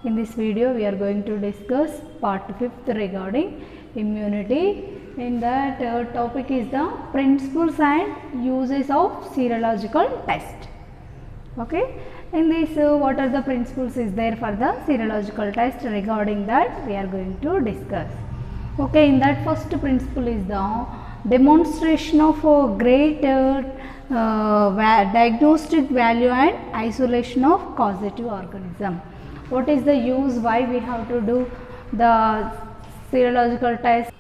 In this video we are going to discuss part 5th regarding immunity. In that topic is the principles and uses of serological test. Okay, in this what are the principles is there for the serological test, regarding that we are going to discuss. Okay, in that first principle is the demonstration of great diagnostic value and isolation of causative organism. What is the use, why we have to do the serological test?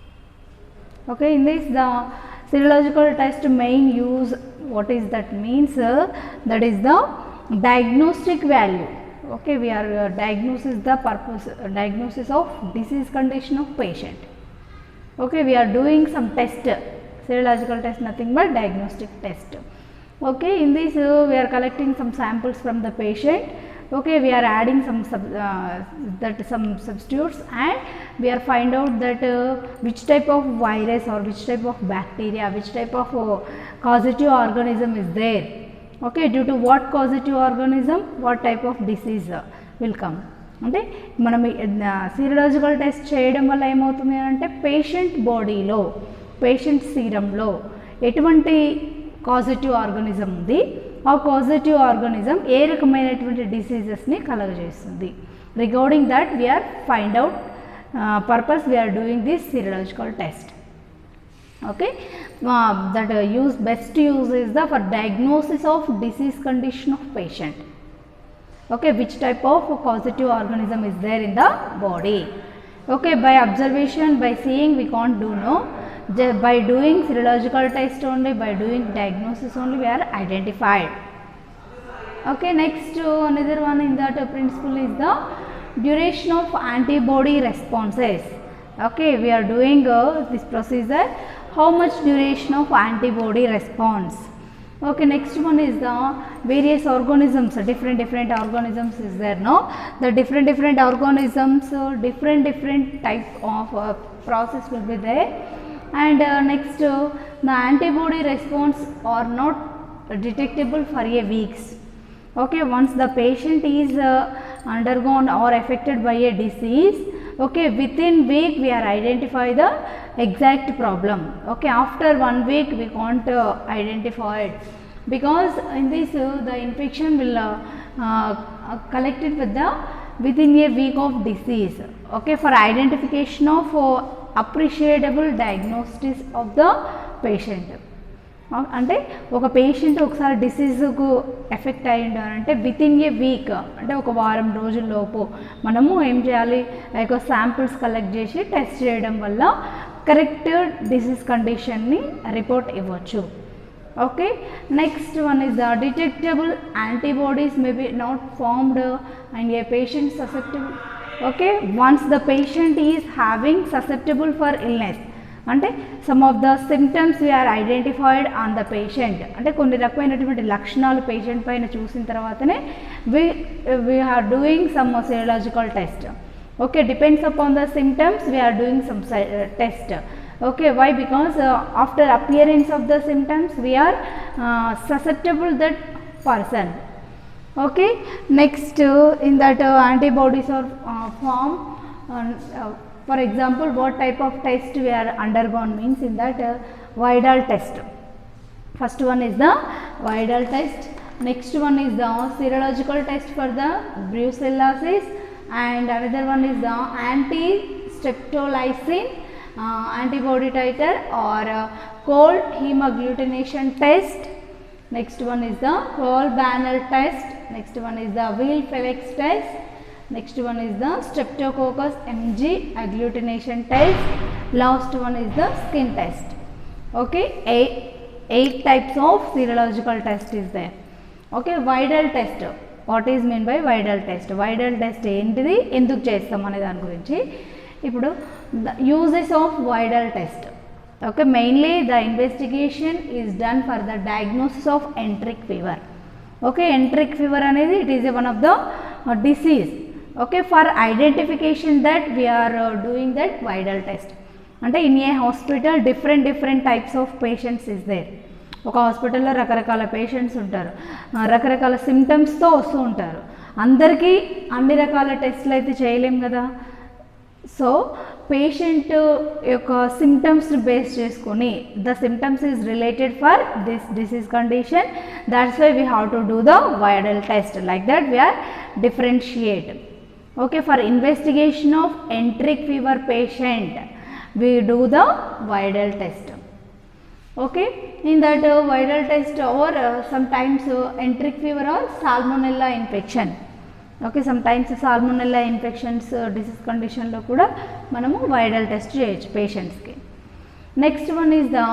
Okay, in this the serological test main use, what is that means, that is the diagnostic value. Okay, we are diagnosis the purpose, diagnosis of disease condition of patient. Okay, we are doing some test, serological test nothing but diagnostic test. Okay, in this we are collecting some samples from the patient. Okay, we are adding some substitutes and we are find out that which type of virus or which type of bacteria, which type of causative organism is there. Okay, due to what causative organism, what type of disease will come. అంటే మనం serological test చేయడం వల్ల ఏమవుతుంది అంటే patient బాడీలో, patient సీరంలో ఎటువంటి causative organism ఉంది, ఆ కాజిటివ్ ఆర్గానిజం ఏ రకమైనటువంటి డిసీజెస్ని కలగజేస్తుంది. Regarding that we are find out purpose we are doing this serological test. Okay, that best use is the for diagnosis of disease condition of patient. Okay, which type of causative organism is there in the body. Okay, by observation, by seeing we can't do no, by doing serological test only, by doing diagnosis only we are identified. Okay, next another one in that principle is the duration of antibody responses. Okay, we are doing this procedure, how much duration of antibody response. Okay, next one is the various organisms, different organisms is there, no, the different organisms, different type of process will be there. And next the antibody response are not detectable for a weeks. Okay, once the patient is undergone or affected by a disease, okay, within week we are identify the exact problem. Okay, after 1 week we can't identify it, because in this the infection will collected with the within a week of disease. Okay, for identification of appreciable diagnosis of the patient. అంటే ఒక patient ఒకసారి డిసీజ్కు effect అయ్యిండు అంటే within ఏ week, అంటే ఒక వారం రోజుల్లోపు మనము ఏం చేయాలి, లైక్ శాంపిల్స్ కలెక్ట్ చేసి టెస్ట్ చేయడం వల్ల కరెక్ట్ డిసీజ్ కండిషన్ని రిపోర్ట్ ఇవ్వచ్చు. Okay, next one is the detectable antibodies may be not formed and a patient susceptible. Okay, once the patient is having susceptible for illness, అంటే some of the symptoms we are identified on the patient, అంటే కొన్ని రకమైనటువంటి లక్షణాలు patient పైన చూసిన తర్వాతనే we are doing some serological test. Okay, depends upon the symptoms we are doing some test. Okay, why? Because after appearance of the symptoms we are susceptible that person. Okay, next in that antibodies are formed. For example, what type of test we are undergone means in that Widal test. First one is the Widal test. Next one is the serological test for the brucellosis, and another one is the anti-streptolysin antibody titer or cold hemagglutination test. Next one is the Hall-Banner test. Next one is the Weil-Felix test. Next one is the Streptococcus mg agglutination test. Last one is the skin test. Okay, eight types of serological test is there. Okay, Widal test. What is mean by Widal test? Widal test ఏంటిది, ఎందుకు చేస్తాం అనే దాని గురించి. ఇప్పుడు the uses of Widal test. Okay, mainly the investigation is done for the diagnosis of enteric fever. Okay, enteric fever అనేది it is one of the disease. Okay, for identification that we are doing that Widal test. అంటే in a hospital different types of patients is there. ఒక హాస్పిటల్లో రకరకాల patients ఉంటారు, రకరకాల సిమ్టమ్స్తో వస్తూ ఉంటారు. అందరికీ అన్ని రకాల టెస్ట్లు అయితే చేయలేం కదా. సో పేషెంట్ యొక్క సిమ్టమ్స్ని బేస్ చేసుకొని the symptoms is related for this disease condition, that's why we have to do the viral test. Like that we are differentiate. Okay, for investigation of enteric fever patient we do the viral test. Okay, in that viral test or sometimes enteric fever or salmonella infection. Okay, sometimes salmonella infections disease condition lo kuda manamu viral test cheyochu patients ki. Next one is the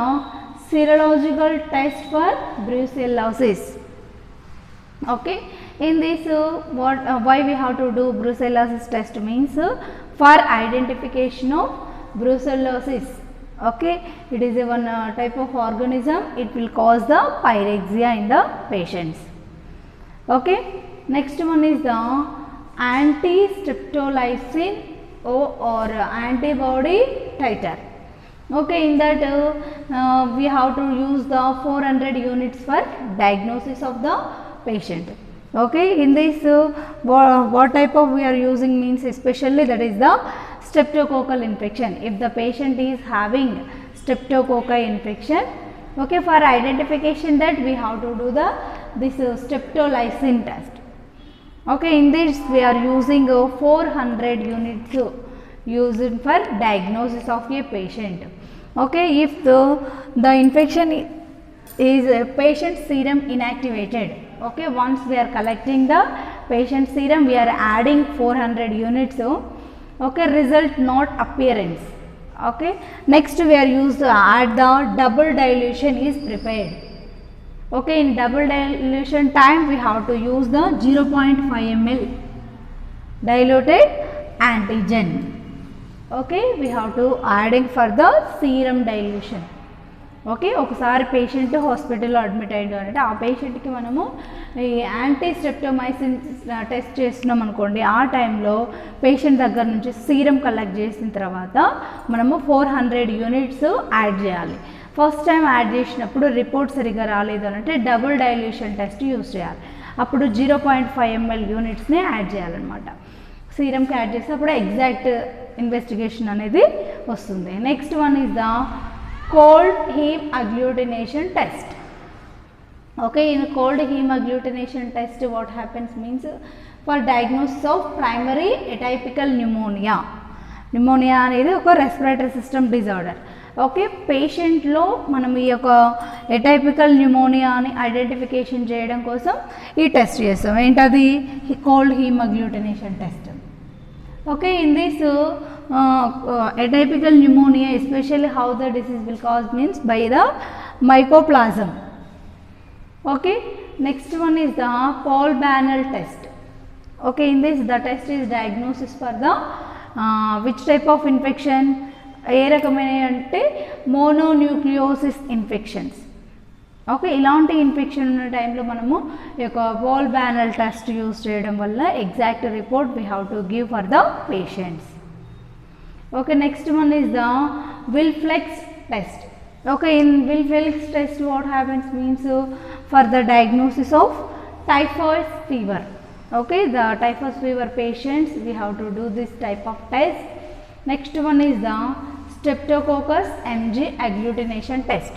serological test for brucellosis. Okay, in this why we have to do brucellosis test means for identification of brucellosis. Okay, it is a one type of organism, it will cause the pyrexia in the patients. Okay, next one is the anti-streptolysin or antibody titer. Okay, in that we have to use the 400 units for diagnosis of the patient. Okay, in this what type of we are using means especially that is the streptococcal infection. If the patient is having streptococcal infection, okay, for identification that we have to do the this streptolysin test. Okay, in this we are using 400 units used for diagnosis of a patient. Okay, if the infection is patient serum inactivated, okay, once we are collecting the patient serum we are adding 400 units. Okay, result not appearance. Okay, next we are used to add the double dilution is prepared. Okay, in double dilution time we have to use the 0.5 ml diluted antigen. Okay, we have to adding for the serum dilution. Okay, ఒకసారి patient హాస్పిటల్లో admit అయ్యాడు అంటే ఆ పేషెంట్కి మనము ఈ anti streptomycin test చేస్తున్నాం అనుకోండి, ఆ టైంలో పేషెంట్ దగ్గర నుంచి సీరం కలెక్ట్ చేసిన తర్వాత మనము 400 యూనిట్స్ యాడ్ చేయాలి. ఫస్ట్ టైం యాడ్ చేసినప్పుడు రిపోర్ట్ సరిగ్గా రాలేదు అంటే డబుల్ డైల్యూషన్ టెస్ట్ యూస్ చేయాలి. అప్పుడు 0.5 ml యూనిట్స్ని యాడ్ చేయాలన్నమాట. సీరంకి యాడ్ చేస్తే అప్పుడు ఎగ్జాక్ట్ ఇన్వెస్టిగేషన్ అనేది వస్తుంది. Next one is the cold heme agglutination test. Okay, in cold heme agglutination test what happens means for diagnosis of primary atypical pneumonia. Pneumonia అనేది ఒక respiratory system disorder. Okay, పేషెంట్లో మనం ఈ యొక్క ఎటైపికల్ న్యూమోనియాని identification చేయడం కోసం ఈ టెస్ట్ చేస్తాం. ఏంటది? Cold him agglutination test. Okay, in this atypical pneumonia especially how the disease will cause means by the mycoplasm. Okay, next one is the Paul Banel test. Okay, in this the test is diagnosis for the which type of infection? ఏ రకమైన అంటే mononucleosis infections. Okay, ఇలాంటి infection ఉన్న టైంలో మనము ఈ యొక్క Paul బ్యానల్ test use చేయడం వల్ల exact report we have to give for the patients. Okay, next one is the Weil Felix test. Okay, in Weil Felix test what happens means for the diagnosis of typhoid fever. Okay, the typhoid fever patients we have to do this type of test. Next one is the Streptococcus mg agglutination test.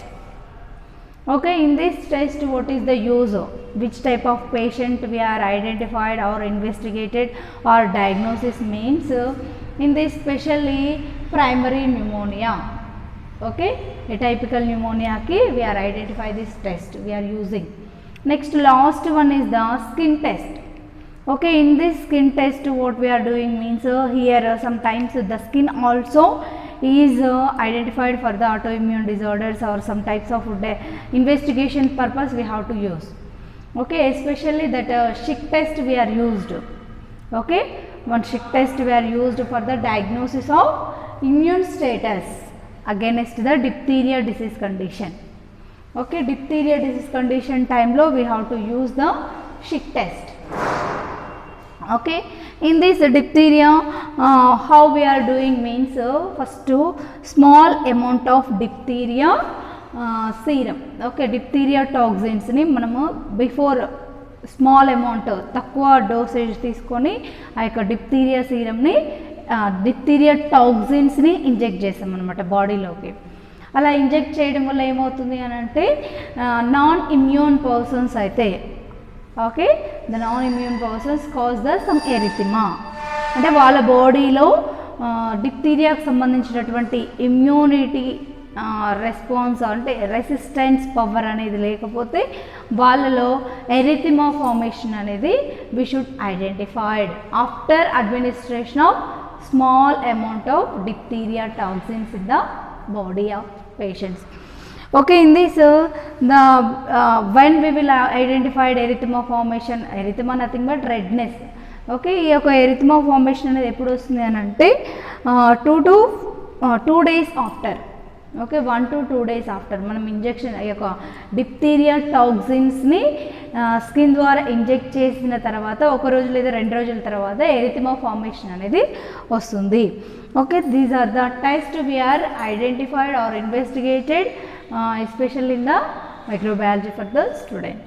Okay, in this test what is the use of which type of patient we are identified or investigated or diagnosis means in this specially primary pneumonia. Okay, atypical pneumonia ki we are identify this test we are using. Next last one is the skin test. Okay, in this skin test what we are doing means here sometimes the skin also is identified for the autoimmune disorders or some types of investigation purpose we have to use. Okay, especially that Schick test we are used. Okay, one Schick test we are used for the diagnosis of immune status against the diphtheria disease condition. Okay, diphtheria disease condition time lo we have to use the Schick test. Okay, in this diphtheria how we are doing means first small amount of diphtheria serum. Okay, diphtheria toxins ni manamu before small amount తక్కువ dosage తీసుకొని ఆ యొక్క diphtheria సీరమ్ని diphtheria టాక్సిన్స్ని inject చేస్తాం అనమాట బాడీలోకి. అలా inject చేయడం వల్ల ఏమవుతుంది అని అంటే నాన్ ఇమ్యూన్ పర్సన్స్ అయితే okay the non immune persons cause the some erythema అంటే వాళ్ళ బాడీలో డిప్తీరియాకు సంబంధించినటువంటి ఇమ్యూనిటీ రెస్పాన్స్ అంటే రెసిస్టెన్స్ పవర్ అనేది లేకపోతే వాళ్ళలో ఎరిథిమా ఫార్మేషన్ అనేది we should identified after administration of small amount of diphtheria toxins in the body of patients. Okay, in this when we will identify erythema formation, erythema nothing but redness. Okay, ఈ యొక్క ఎరిథిమా formation అనేది ఎప్పుడు వస్తుంది అని అంటే 2 days after. Okay 1 to 2 days after మనం injection ఈ యొక్క డిప్తీరియా టాక్సిన్స్ని స్కిన్ ద్వారా ఇంజెక్ట్ చేసిన తర్వాత 1 రోజు లేదా 2 రోజుల తర్వాత ఎరిథిమా ఫార్మేషన్ అనేది వస్తుంది. Okay, these are the tests we are identified or investigated especially in the microbiology for the student.